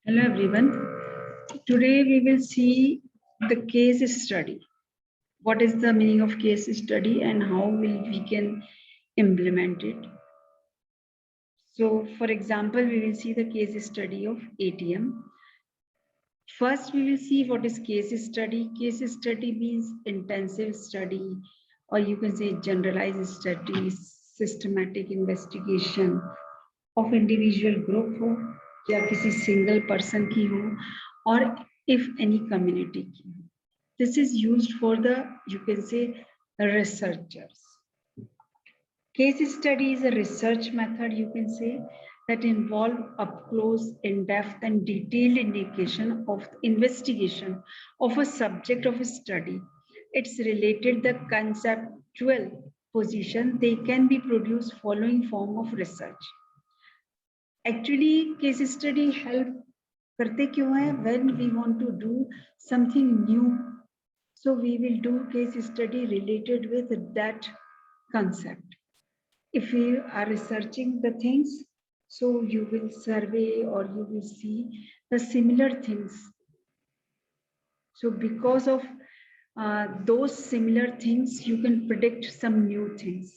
Hello everyone. Today we will see the case study. What is the meaning of case study and how we can implement it? So for example, we will see the case study of ATM. First, we will see what is case study. Case study means intensive study, or you can say generalized study, systematic investigation of individual group हो या किसी single person की हो or if any community की हो. This is used for the, you can say, researchers. Case study is a research method, you can say, that involve up close, in-depth and detailed indication of investigation of a subject of a study. It's related the conceptual position. They can be produced following form of research. Actually, case study help करते क्यों है? When we want to do something new, so we will do case study related with that concept. If we are researching the things, so you will survey or you will see the similar things. So because of those similar things, you can predict some new things.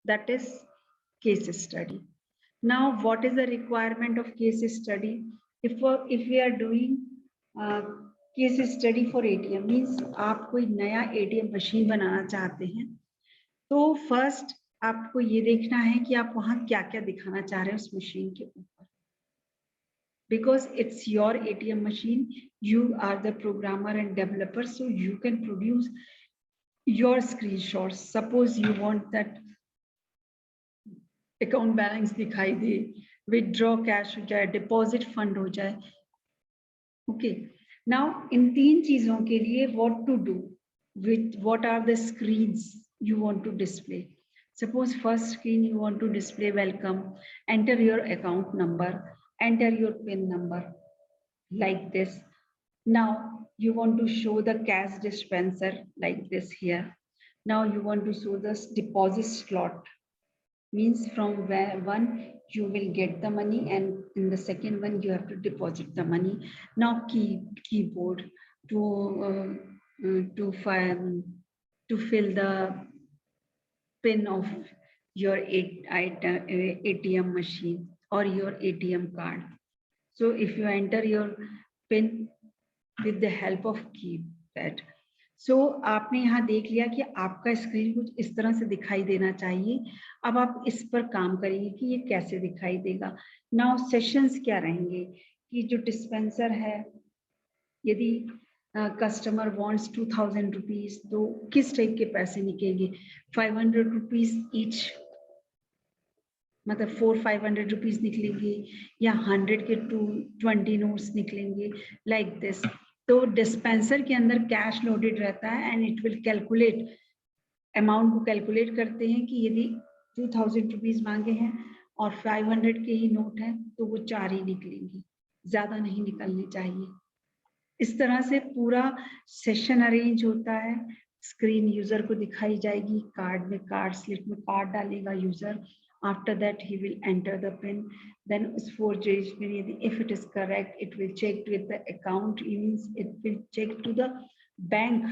That is case study. Now, what is the requirement of case study? If we are doing case study for ATM, means आप कोई नया ATM machine बनाना चाहते हैं, तो first आपको ये देखना है कि आप वहां क्या क्या दिखाना चाह रहे हैं उस मशीन के ऊपर. Because it's your ATM machine, you are the programmer and developer, so you can produce your screenshots. Suppose you want that account balance दिखाई दे, withdraw cash हो जाए, deposit fund हो जाए. Okay. Now इन तीन चीजों के लिए what to do, with what are the screens you want to display. Suppose first screen you want to display welcome, enter your account number, enter your PIN number, like this. Now you want to show the cash dispenser like this here. Now you want to show this deposit slot, means from where one you will get the money and in the second one you have to deposit the money. Now keyboard to fill the PIN of your ATM machine or your ATM card. So if you enter your PIN with the help of keypad, so आपने यहाँ देख लिया कि आपका screen कुछ इस तरह से दिखाई देना चाहिए. अब आप इस पर काम करेंगे कि ये कैसे दिखाई देगा. नाउ सेशंस क्या रहेंगे कि जो डिस्पेंसर है, यदि कस्टमर वांट्स 2000 रुपीज, तो किस टाइप के पैसे निकलेंगे. 500 रुपीज ईच, मतलब 400-500 रुपीज निकलेंगे, या 100 के 220 नोट्स निकलेंगे, लाइक दिस. तो डिस्पेंसर के अंदर कैश लोडेड रहता है and it will calculate, amount को कैलकुलेट करते हैं कि यदि 2000 रुपीज मांगे हैं और 500 के ही नोट है तो वो 4 ही निकलेंगी, ज्यादा नहीं निकलने चाहिए. इस तरह से पूरा सेशन अरेंज होता है. स्क्रीन यूजर को दिखाई जाएगी, कार्ड में कार्ड स्लिप में कार्ड डालेगा user. After that he will enter the PIN, then is 4 digit PIN. If it is correct, it will check with the account, means it will check to the bank,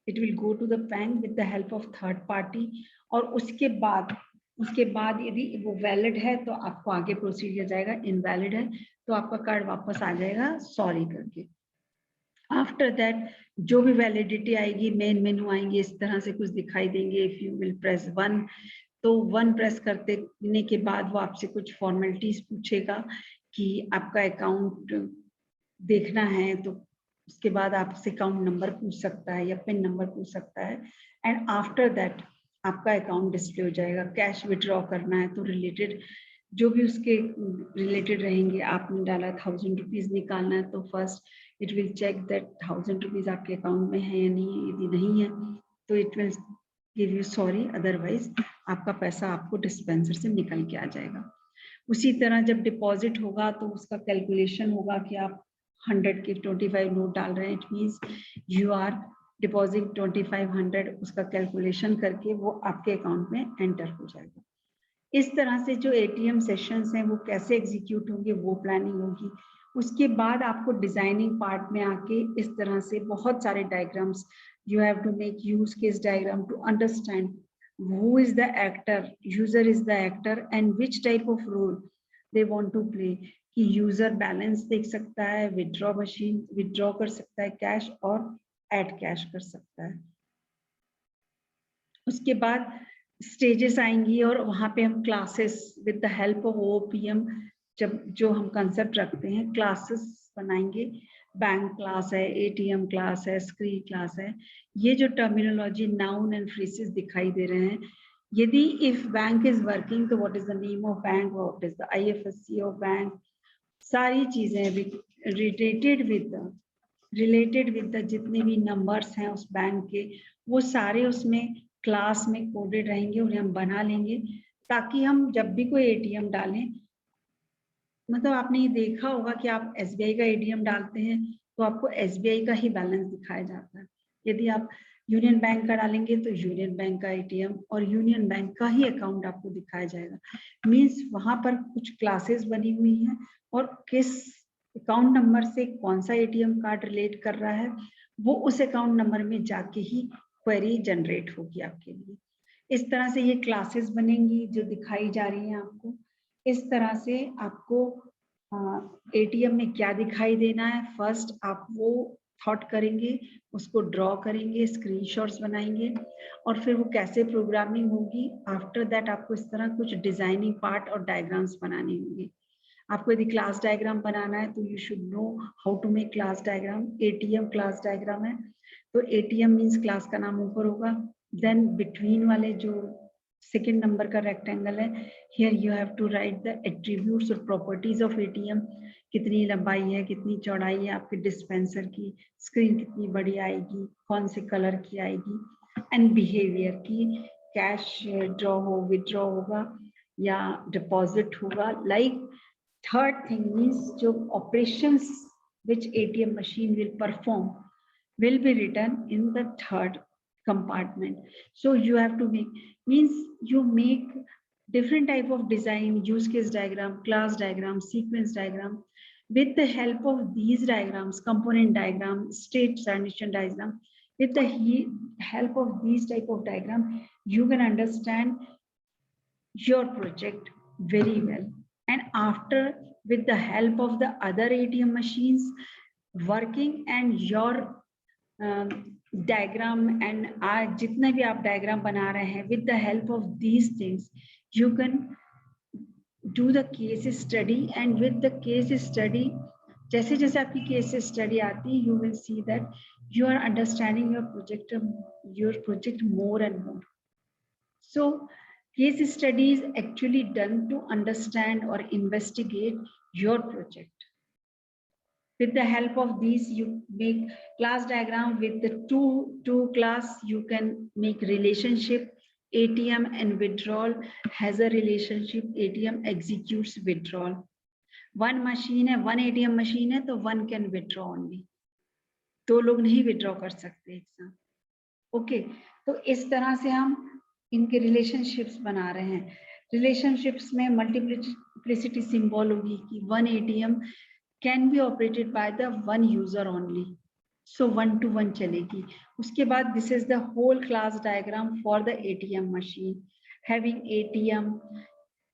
it will go to the bank with the help of third party. और उसके बाद यदि वो valid है तो आपको आगे procedure जाएगा, इनवैलिड है तो आपका कार्ड वापस आ जाएगा सॉरी करके. आफ्टर दैट जो भी वैलिडिटी आएगी, मेन मेनू आएंगे, इस तरह से कुछ दिखाई देंगे. इफ यू विल प्रेस 1, तो 1 प्रेस करने के बाद वो आपसे कुछ फॉर्मेलिटीज पूछेगा कि आपका अकाउंट देखना है, तो उसके बाद आपसे अकाउंट नंबर पूछ सकता है या पिन नंबर पूछ सकता है. एंड आफ्टर दैट आपका अकाउंट डिस्प्ले हो जाएगा. कैश विड्रॉ करना है तो रिलेटेड जो भी उसके रिलेटेड रहेंगे, आपने डाला 1000 रुपीज निकालना है तो first it will check that 1000 rupees आपके अकाउंट में है या नहीं है. यदि नहीं है तो it will give you sorry, otherwise आपका पैसा आपको डिस्पेंसर से निकल के आ जाएगा. उसी तरह जब डिपॉजिट होगा तो उसका कैलकुलेशन होगा कि आप 100 के 25 नोट डाल रहे हैं, it means you are deposit 2500, उसका कैलकुलेशन करके वो आपके अकाउंट में एंटर हो जाएगा. इस तरह से जो ATM सेशंस हैं वो कैसे एग्जीक्यूट होंगे वो प्लानिंग होगी. उसके बाद आपको डिजाइनिंग पार्ट में आके इस तरह से बहुत सारे diagrams, you have to make use case diagram to understand who is the actor, user is the actor and which type of role they want to play. कि यूजर बैलेंस देख सकता है, विड्रॉ मशीन विड्रॉ कर सकता है cash और add cash कर सकता है। उसके बाद स्टेजेस आएंगी और वहां पे हम classes with the help of OPM, जब जो हम कंसेप्ट रखते हैं क्लासेस बनाएंगे। बैंक क्लास है, ATM क्लास है, स्क्रीन क्लास है। ये जो टर्मिनोलॉजी नाउन एंड फ्रेजेस दिखाई दे रहे हैं, यदि इफ बैंक इज वर्किंग तो what is the name of bank, what is the IFSC of bank, सारी चीजें रिलेटेड विद द जितने भी नंबर्स हैं उस बैंक के, वो सारे उसमें क्लास में कोडेड रहेंगे, उन्हें हम बना लेंगे ताकि हम जब भी कोई ATM डालें, मतलब आपने ये देखा होगा कि आप SBI का ATM डालते हैं तो आपको SBI का ही बैलेंस दिखाया जाता है। यदि आप यूनियन बैंक का डालेंगे तो यूनियन बैंक का ATM और यूनियन बैंक का ही अकाउंट आपको दिखाया जाएगा। मीन्स वहां पर कुछ क्लासेस बनी हुई हैं और किस अकाउंट नंबर से कौन सा ATM कार्ड रिलेट कर रहा है वो उस अकाउंट नंबर में जाके ही क्वेरी जनरेट होगी आपके लिए। इस तरह से ये क्लासेस बनेंगी जो दिखाई जा रही हैं आपको। इस तरह से आपको ATM में क्या दिखाई देना है, फर्स्ट आप वो थॉट करेंगे, उसको ड्रॉ करेंगे, स्क्रीनशॉट्स बनाएंगे और फिर वो कैसे प्रोग्रामिंग होगी। आफ्टर दैट आपको इस तरह कुछ डिजाइनिंग पार्ट और डायग्राम्स बनाने होंगे। आपको यदि क्लास डायग्राम बनाना है तो you should know how to make class diagram. ATM class diagram है तो ATM मीन्स क्लास का नाम ऊपर होगा, देन बिटवीन वाले जो सेकेंड नंबर का रेक्टेंगल है, here you have to write the attributes और प्रॉपर्टीज ऑफ ATM। कितनी लंबाई है, कितनी चौड़ाई है आपके डिस्पेंसर की, स्क्रीन कितनी बड़ी आएगी, कौन से कलर की आएगी, एंड बिहेवियर की कैश ड्रॉ हो विड्रॉ होगा या डिपॉजिट होगा। लाइक थर्ड थिंग मीन्स जो operations which ATM machine will perform will be written in the third compartment. So you have to make, means you make different type of design, use case diagram, class diagram, sequence diagram. With the help of these diagrams, component diagram, state transition diagram, with the help of these type of diagram, you can understand your project very well. And after, with the help of the other ATM machines working and your diagram and जितने भी आप diagram बना रहे हैं, with the help of these things you can do the case study, and with the case study, जैसे जैसे आपकी case study आती, you will see that you are understanding your project more and more. So case study is actually done to understand or investigate your project. With the help of these, you make class diagram. With the two class, you can make relationship. ATM and withdrawal has a relationship. ATM executes withdrawal. One machine है, one ATM machine है, तो one can withdraw only. दो लोग नहीं withdraw कर सकते एक साथ. ओके, तो इस तरह से हम इनके रिलेशनशिप्स बना रहे हैं। रिलेशनशिप्स में मल्टीप्लिसिटी सिंबल होगी कि one ATM can be operated by the one user only, so 1 to 1 चलेगी। उसके बाद this is the whole class diagram for the ATM machine having ATM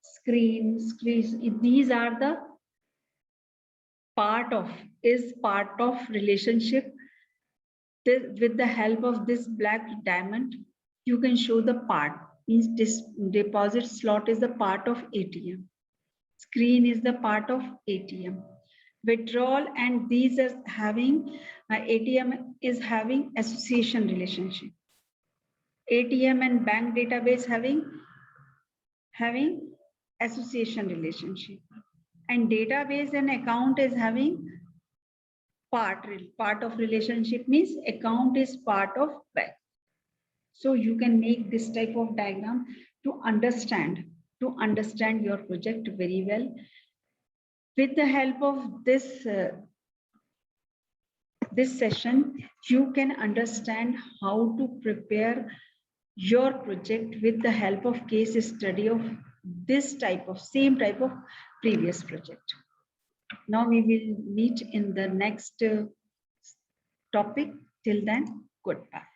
screen, these are the part of relationship. With the help of this black diamond, you can show the part. Means this deposit slot is the part of ATM. Screen is the part of ATM. Withdrawal and these are having ATM is having association relationship. ATM and bank database having association relationship, and database and account is having part of relationship, means account is part of bank. So you can make this type of diagram to understand your project very well. With the help of this this session, you can understand how to prepare your project with the help of case study of this type of same type of previous project. Now we will meet in the next topic. Till then, goodbye.